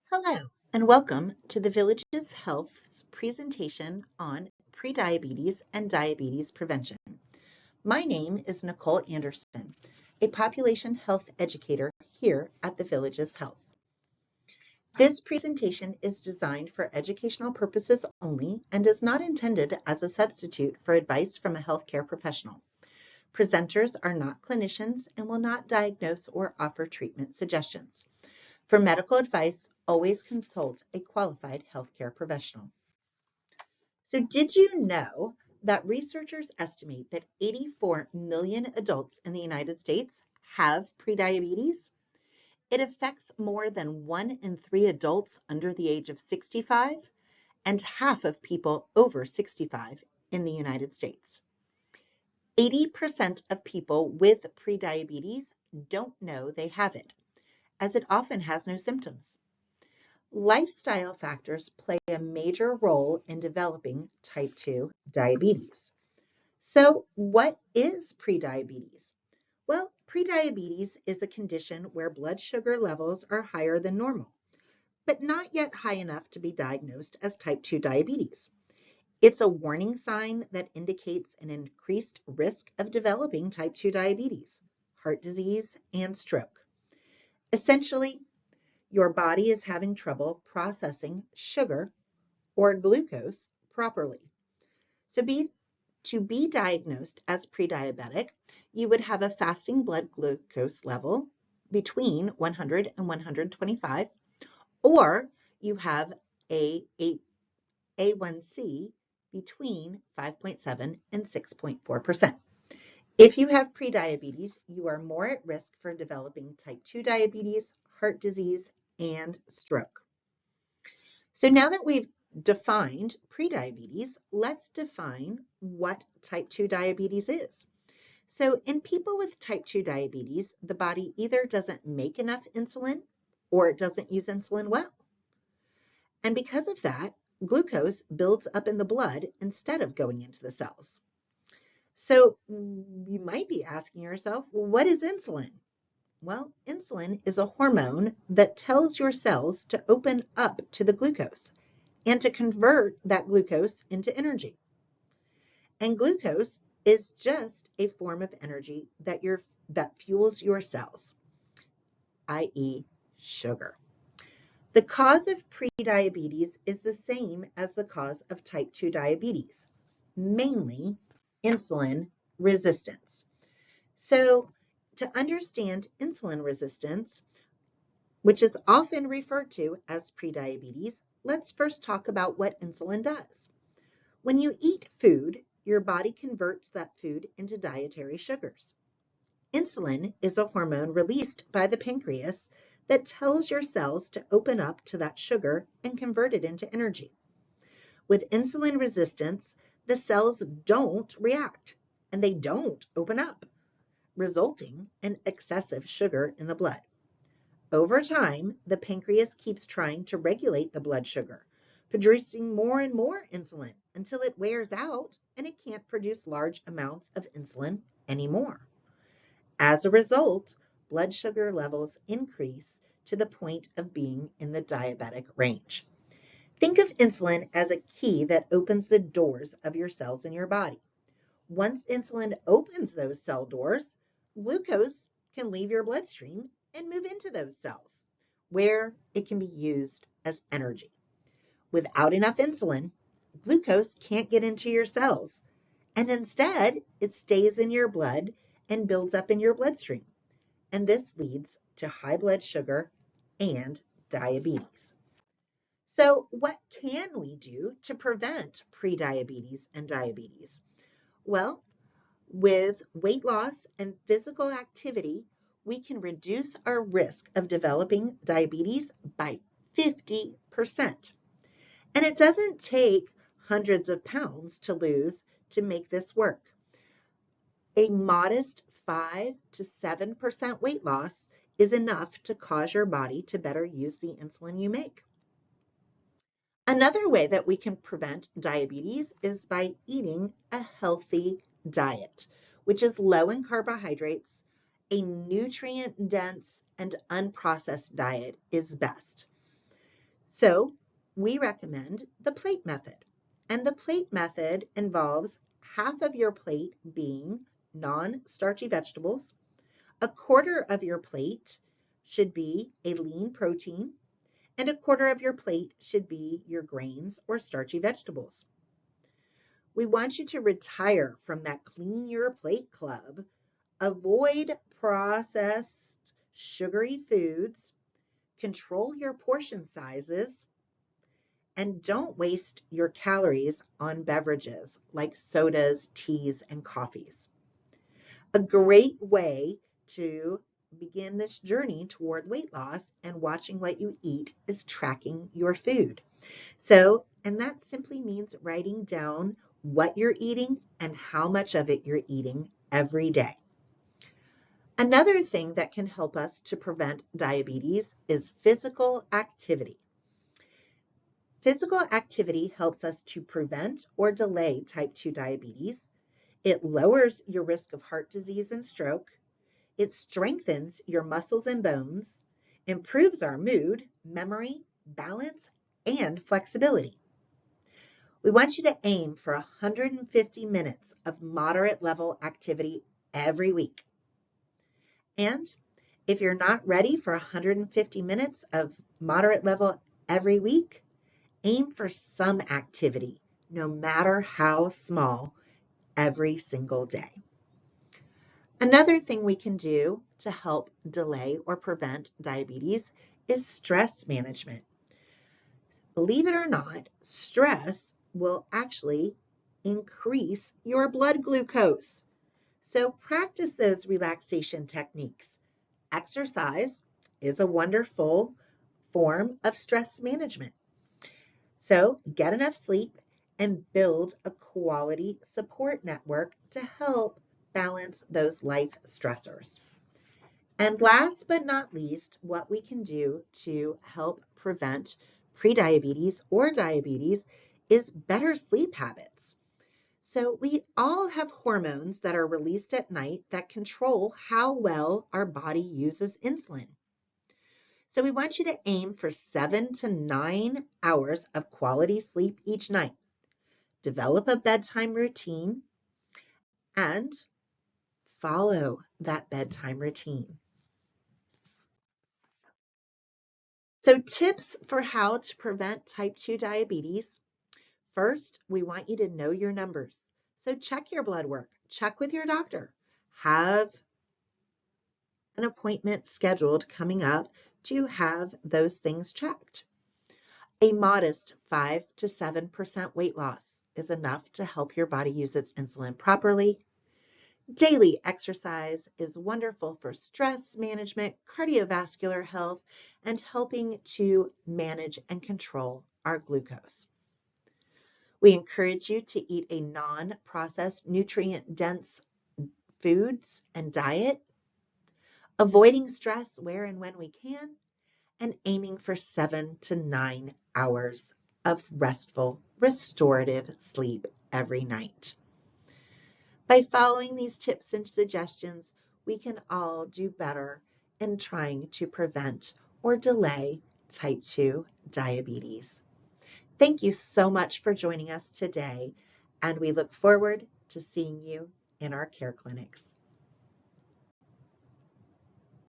Hello, and welcome to the Village's Health's presentation on prediabetes and diabetes prevention. My name is Nicole Anderson, a population health educator here at the Village's Health. This presentation is designed for educational purposes only and is not intended as a substitute for advice from a healthcare professional. Presenters are not clinicians and will not diagnose or offer treatment suggestions. For medical advice, always consult a qualified healthcare professional. So did you know that researchers estimate that 84 million adults in the United States have prediabetes? It affects more than 1 in 3 adults under the age of 65 and half of people over 65 in the United States. 80% of people with prediabetes don't know they have it, as it often has no symptoms. Lifestyle factors play a major role in developing type 2 diabetes. So, what is prediabetes? Well, prediabetes is a condition where blood sugar levels are higher than normal, but not yet high enough to be diagnosed as type 2 diabetes. It's a warning sign that indicates an increased risk of developing type 2 diabetes, heart disease, and stroke. Essentially, your body is having trouble processing sugar or glucose properly. To be diagnosed as prediabetic, you would have a fasting blood glucose level between 100 and 125, or you have a A1C between 5.7 and 6.4%. If you have prediabetes, you are more at risk for developing type 2 diabetes, heart disease, and stroke. So now that we've defined prediabetes, let's define what type 2 diabetes is. So in people with type 2 diabetes, the body either doesn't make enough insulin or it doesn't use insulin well. And because of that, glucose builds up in the blood instead of going into the cells. So you might be asking yourself, well, what is insulin? Well, insulin is a hormone that tells your cells to open up to the glucose and to convert that glucose into energy. And glucose is just a form of energy that fuels your cells, i.e. sugar. The cause of prediabetes is the same as the cause of type 2 diabetes, mainly insulin resistance. So to understand insulin resistance, which is often referred to as prediabetes, let's first talk about what insulin does. When you eat food, your body converts that food into dietary sugars. Insulin is a hormone released by the pancreas that tells your cells to open up to that sugar and convert it into energy. With insulin resistance, the cells don't react and they don't open up, resulting in excessive sugar in the blood. Over time, the pancreas keeps trying to regulate the blood sugar, producing more and more insulin until it wears out and it can't produce large amounts of insulin anymore. As a result, blood sugar levels increase to the point of being in the diabetic range. Think of insulin as a key that opens the doors of your cells in your body. Once insulin opens those cell doors, glucose can leave your bloodstream and move into those cells, where it can be used as energy. Without enough insulin, glucose can't get into your cells, and instead it stays in your blood and builds up in your bloodstream. And this leads to high blood sugar and diabetes. So what can we do to prevent prediabetes and diabetes? Well, with weight loss and physical activity, we can reduce our risk of developing diabetes by 50%. And it doesn't take hundreds of pounds to lose to make this work. A modest 5 to 7% weight loss is enough to cause your body to better use the insulin you make. Another way that we can prevent diabetes is by eating a healthy diet, which is low in carbohydrates. A nutrient-dense and unprocessed diet is best. So we recommend the plate method. And the plate method involves half of your plate being non-starchy vegetables. A quarter of your plate should be a lean protein, and a quarter of your plate should be your grains or starchy vegetables. We want you to retire from that clean your plate club. Avoid processed sugary foods, control your portion sizes, and don't waste your calories on beverages like sodas, teas, and coffees. A great way to begin this journey toward weight loss and watching what you eat is tracking your food. And that simply means writing down what you're eating and how much of it you're eating every day. Another thing that can help us to prevent diabetes is physical activity. Physical activity helps us to prevent or delay type 2 diabetes. It lowers your risk of heart disease and stroke. It strengthens your muscles and bones, improves our mood, memory, balance, and flexibility. We want you to aim for 150 minutes of moderate level activity every week. And if you're not ready for 150 minutes of moderate level every week, aim for some activity, no matter how small, every single day. Another thing we can do to help delay or prevent diabetes is stress management. Believe it or not, stress will actually increase your blood glucose. So practice those relaxation techniques. Exercise is a wonderful form of stress management. So get enough sleep and build a quality support network to help balance those life stressors. And last but not least, what we can do to help prevent prediabetes or diabetes is better sleep habits. So we all have hormones that are released at night that control how well our body uses insulin. So we want you to aim for 7 to 9 hours of quality sleep each night. Develop a bedtime routine and follow that bedtime routine. So tips for how to prevent type 2 diabetes. First, we want you to know your numbers. So check your blood work, check with your doctor, have an appointment scheduled coming up to have those things checked. A modest 5 to 7% weight loss is enough to help your body use its insulin properly. Daily exercise is wonderful for stress management, cardiovascular health, and helping to manage and control our glucose. We encourage you to eat a non-processed, nutrient-dense foods and diet, avoiding stress where and when we can, and aiming for 7 to 9 hours of restful, restorative sleep every night. By following these tips and suggestions, we can all do better in trying to prevent or delay type 2 diabetes. Thank you so much for joining us today, and we look forward to seeing you in our care clinics.